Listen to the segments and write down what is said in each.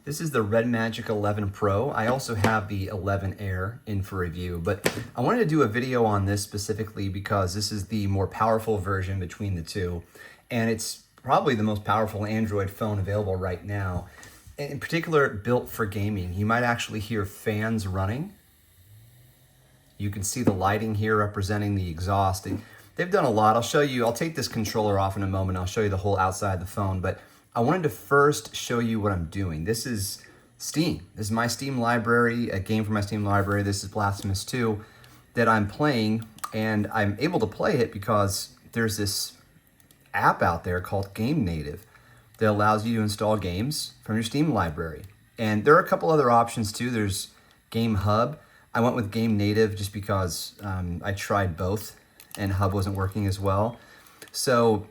This is the REDMAGIC 11 Pro. I also have the 11 Air in for review, but I wanted to do a video on this specifically because this is the more powerful version between the two, and it's probably the most powerful Android phone available right now. In particular, built for gaming. You might actually hear fans running. You can see the lighting here representing the exhaust. They've done a lot. I'll show you, I'll take this controller off in a moment. I'll show you the whole outside of the phone, but I wanted to first show you what I'm doing. This is Steam. This is my Steam library, a game from my Steam library. This is Blasphemous 2 that I'm playing, and I'm able to play it because there's this app out there called GameNative that allows you to install games from your Steam library. And there are a couple other options too. There's Game Hub. I went with GameNative just because I tried both and Hub wasn't working as well. So,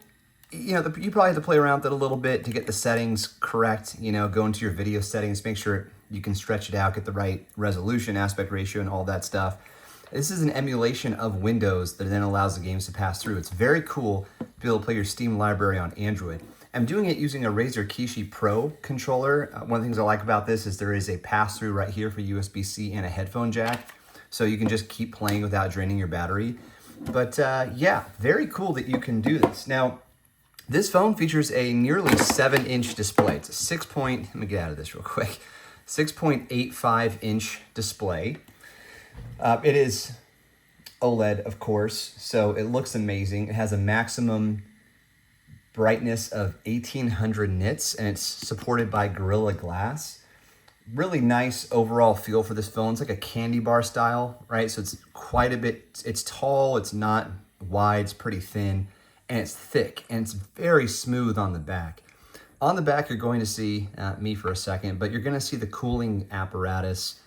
you know, you probably have to play around with it a little bit to get the settings correct, you know, go into your video settings, make sure you can stretch it out, get the right resolution, aspect ratio, and all that stuff. This is an emulation of Windows that then allows the games to pass through. It's very cool to be able to play your Steam library on Android. I'm doing it using a Razer Kishi Pro controller. One of the things I like about this is there is a pass-through right here for USB-C and a headphone jack, so you can just keep playing without draining your battery. But yeah, very cool that you can do this. Now, this phone features a nearly 7-inch display. It's a let me get out of this real quick, 6.85-inch display. It is OLED, of course, so it looks amazing. It has a maximum brightness of 1800 nits, and it's supported by Gorilla Glass. Really nice overall feel for this phone. It's like a candy bar style, right? So it's quite a bit, it's tall, it's not wide, it's pretty thin, and it's thick, and it's very smooth on the back. On the back, you're going to see me for a second, but you're going to see the cooling apparatus.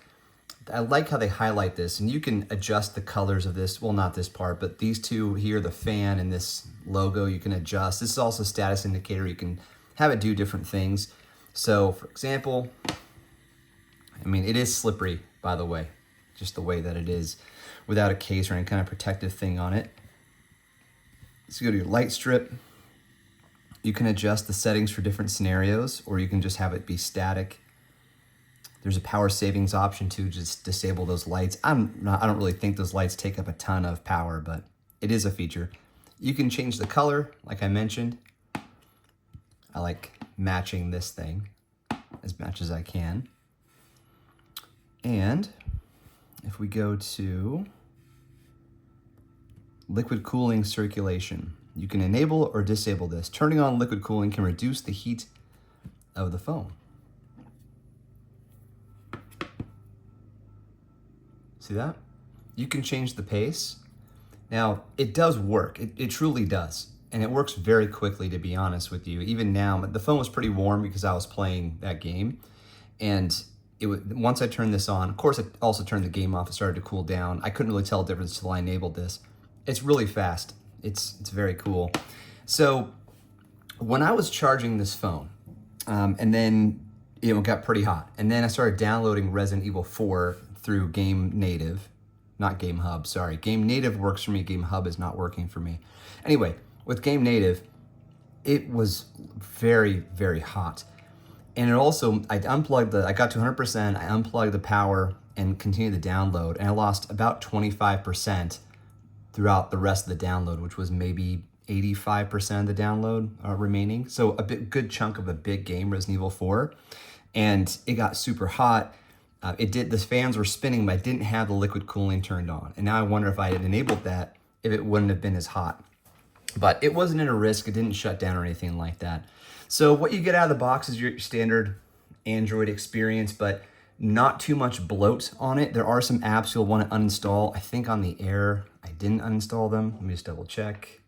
I like how they highlight this, and you can adjust the colors of this. Well, not this part, but these two here, the fan and this logo, you can adjust. This is also a status indicator. You can have it do different things. So, for example, I mean, it is slippery, by the way, just the way that it is, without a case or any kind of protective thing on it. So you go to your light strip. You can adjust the settings for different scenarios, or you can just have it be static. There's a power savings option to just disable those lights. I don't really think those lights take up a ton of power, but it is a feature. You can change the color, like I mentioned. I like matching this thing as much as I can. And if we go to liquid cooling circulation, you can enable or disable this. Turning on liquid cooling can reduce the heat of the phone. See that? You can change the pace. Now, it does work. It truly does. And it works very quickly, to be honest with you. Even now, the phone was pretty warm because I was playing that game. And once I turned this on, of course, I also turned the game off. It started to cool down. I couldn't really tell the difference until I enabled this. It's really fast. It's very cool. So when I was charging this phone, and then it got pretty hot, and then I started downloading Resident Evil 4 through GameNative, not Game Hub, sorry. GameNative works for me, Game Hub is not working for me. Anyway, with GameNative, it was very, very hot. And it also, I got to 100%, I unplugged the power and continued the download, and I lost about 25% throughout the rest of the download, which was maybe 85% of the download remaining. So a good chunk of a big game, Resident Evil 4. And it got super hot. The fans were spinning, but I didn't have the liquid cooling turned on. And now I wonder if I had enabled that, if it wouldn't have been as hot. But it wasn't at a risk. It didn't shut down or anything like that. So what you get out of the box is your standard Android experience, but not too much bloat on it. There are some apps you'll want to uninstall. I think on the Air, I didn't uninstall them. Let me just double check.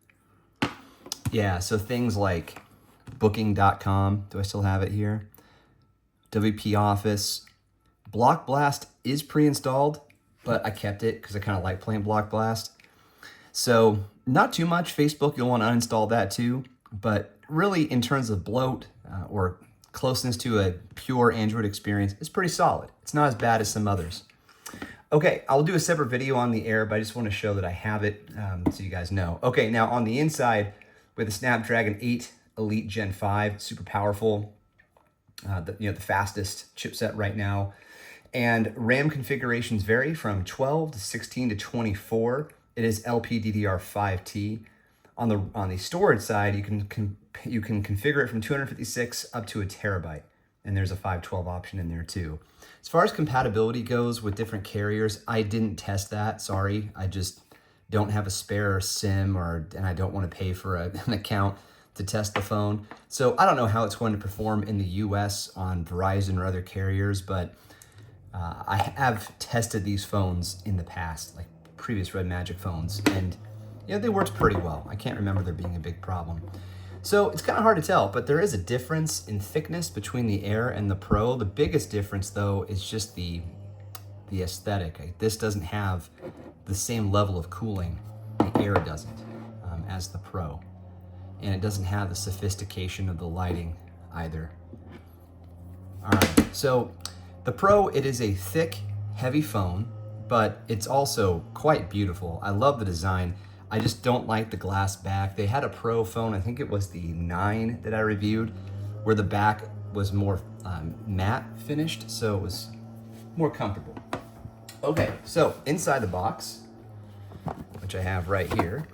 Yeah, so things like booking.com. Do I still have it here? WP Office. Block Blast is pre-installed, but I kept it because I kind of like playing Block Blast. So not too much. Facebook, you'll want to uninstall that too. But really, in terms of bloat or closeness to a pure Android experience, it's pretty solid. It's not as bad as some others. Okay, I'll do a separate video on the Air, but I just want to show that I have it so you guys know. Okay, now on the inside, with the Snapdragon 8 Elite Gen 5, super powerful. the fastest chipset right now. And RAM configurations vary from 12 to 16 to 24. It is LPDDR5T. On the storage side, you can configure it from 256 up to a terabyte, and there's a 512 option in there too. As far as compatibility goes with different carriers, I didn't test that. Sorry, I just don't have a spare SIM, and I don't want to pay for an account to test the phone. So I don't know how it's going to perform in the US on Verizon or other carriers, but I have tested these phones in the past, like previous REDMAGIC phones, and they worked pretty well. I can't remember there being a big problem. So it's kind of hard to tell, but there is a difference in thickness between the Air and the Pro. The biggest difference, though, is just the aesthetic. This doesn't have the same level of cooling. The Air doesn't, as the Pro. And it doesn't have the sophistication of the lighting either. All right, so the Pro, it is a thick, heavy phone, but it's also quite beautiful. I love the design. I just don't like the glass back. They had a Pro phone, I think it was the 9 that I reviewed, where the back was more matte finished, so it was more comfortable. Okay, so inside the box, which I have right here,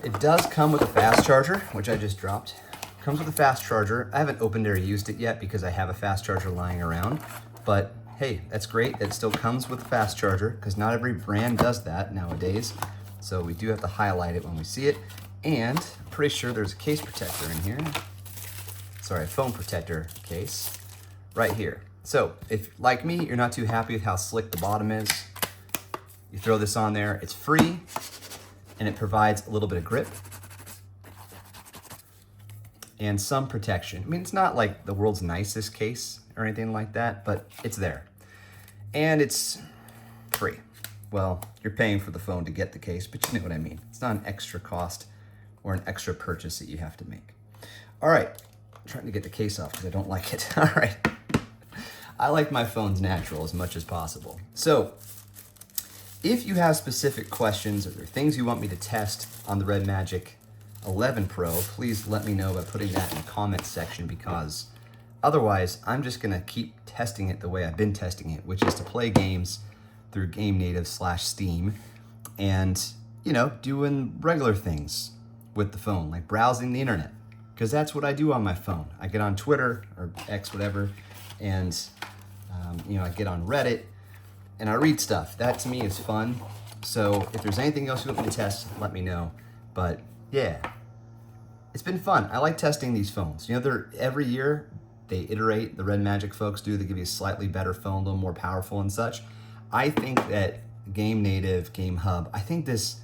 it does come with a fast charger, which I just dropped. Comes with a fast charger. I haven't opened or used it yet because I have a fast charger lying around, but hey, that's great. It still comes with a fast charger because not every brand does that nowadays. So we do have to highlight it when we see it. And I'm pretty sure there's a case protector in here. Sorry, a phone protector case right here. So if, like me, you're not too happy with how slick the bottom is, you throw this on there. It's free and it provides a little bit of grip and some protection. I mean, it's not like the world's nicest case or anything like that, but it's there. And it's free. Well, you're paying for the phone to get the case, but you know what I mean. It's not an extra cost or an extra purchase that you have to make. All right, I'm trying to get the case off because I don't like it. All right. I like my phones natural as much as possible. So if you have specific questions or there are things you want me to test on the REDMAGIC 11 Pro, please let me know by putting that in the comments section, because otherwise I'm just gonna keep testing it the way I've been testing it, which is to play games through GameNative / Steam and, doing regular things with the phone, like browsing the internet, because that's what I do on my phone. I get on Twitter or X, whatever, and I get on Reddit and I read stuff. That to me is fun. So if there's anything else you want me to test, let me know. But yeah, it's been fun. I like testing these phones. Every year they iterate, the REDMAGIC folks do, they give you a slightly better phone, a little more powerful and such. I think that GameNative, GameHub, I think this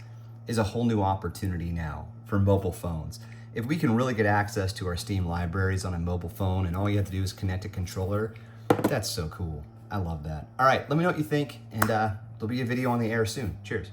is a whole new opportunity now for mobile phones. If we can really get access to our Steam libraries on a mobile phone and all you have to do is connect a controller, that's so cool. I love that. All right, let me know what you think, and there'll be a video on the air soon. Cheers.